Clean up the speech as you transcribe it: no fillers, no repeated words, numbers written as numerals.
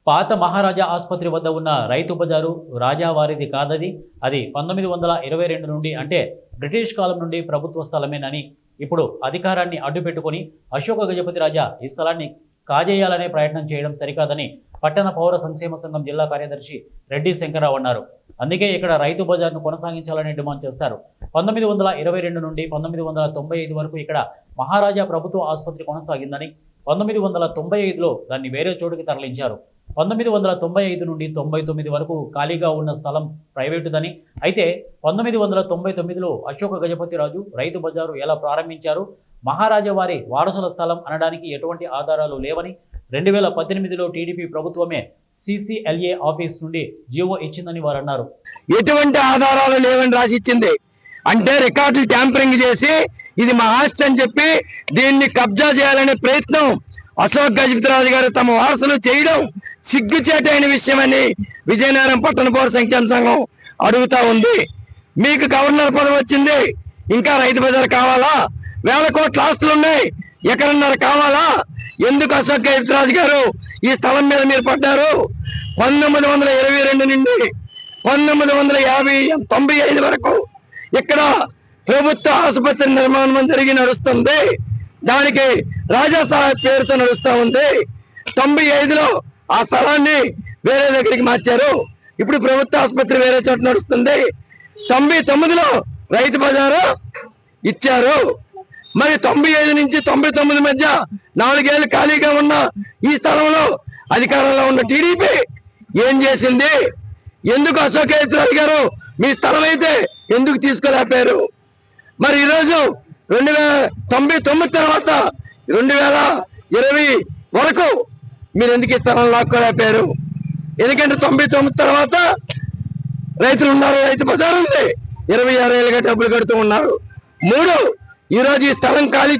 పాత మహారాజా ఆసుపత్రి వద్ద ఉన్న రైతు బజారు రాజావారిది కాదది. అది 1922 నుండి అంటే బ్రిటిష్ కాలం నుండి ప్రభుత్వ స్థలమేనని, ఇప్పుడు అధికారాన్ని అడ్డుపెట్టుకుని అశోక గజపతి రాజా ఈ స్థలాన్ని కాజేయాలనే ప్రయత్నం చేయడం సరికాదని పట్టణ పౌర సంక్షేమ సంఘం జిల్లా కార్యదర్శి రెడ్డి శంకరరావు అన్నారు. అందుకే ఇక్కడ రైతు బజార్ను కొనసాగించాలని డిమాండ్ చేశారు. 1922 నుండి 1995 వరకు ఇక్కడ మహారాజా ప్రభుత్వ ఆసుపత్రి కొనసాగిందని, 1995లో దాన్ని వేరే చోటుకి తరలించారు. 1995 నుండి 99 వరకు ఖాళీగా ఉన్న స్థలం ప్రైవేటుదని, అయితే 1999లో అశోక గజపతి రాజు రైతు బజారు ఎలా ప్రారంభించారు, మహారాజా వారి వారసుల స్థలం అనడానికి ఎటువంటి ఆధారాలు లేవని, 2018లో టీడీపీ ప్రభుత్వమే CCLA ఆఫీస్ నుండి జీవో ఇచ్చిందని వారు అన్నారు. ఎటువంటి ఆధారాలు లేవని రాసి ఇచ్చింది. అంటే రికార్డులు ట్యాంపరింగ్ చేసి ఇది మా ఆస్తి అని చెప్పి దీన్ని కబ్జా చేయాలనే ప్రయత్నం అశోక్ గజపతి రాజు గారు తమ వారసులు చేయడం సిగ్గుచేటైన విషయమని విజయనగరం పట్టణ పౌర సంక్షేమ సంఘం అడుగుతా ఉంది. మీకు గవర్నర్ పదవి వచ్చింది, ఇంకా రైతు బజార్ కావాలా? వేల కోట్ల ఆస్తులు ఉన్నాయి, ఎకరన్నర కావాలా? ఎందుకు అశోక్ గజపతి రాజు గారు ఈ స్థలం మీద మీరు పడ్డారు? 1922 నుండి 1995 వరకు ఇక్కడ ప్రభుత్వ ఆసుపత్రి నిర్మాణం జరిగి నడుస్తుంది. దానికి రాజా సాహెబ్ పేరుతో నడుస్తూ ఉంది. 95లో ఆ స్థలాన్ని వేరే దగ్గరికి మార్చారు. ఇప్పుడు ప్రభుత్వ ఆసుపత్రి వేరే చోట నడుస్తుంది. 99లో రైతు బజారు ఇచ్చారు. మరి 95 నుంచి 99 మధ్య 4 ఏళ్ళు ఖాళీగా ఉన్న ఈ స్థలంలో అధికారంలో ఉన్న టీడీపీ ఏం చేసింది? ఎందుకు అశోక్ గజపతి రాజు గారు మీ స్థలం అయితే ఎందుకు తీసుకోలేకపోయారు? మరి ఈరోజు 1999 తర్వాత 2020 వరకు మీరు ఎందుకు ఈ స్థలం లాక్కోలేకపోయారు? ఎందుకంటే 99 తర్వాత రైతులు ఉన్నారు, రైతు బజారు ఉంది, 26 ఏళ్ళుగా డబ్బులు కడుతూ ఉన్నారు. 3 ఈరోజు ఈ స్థలం ఖాళీ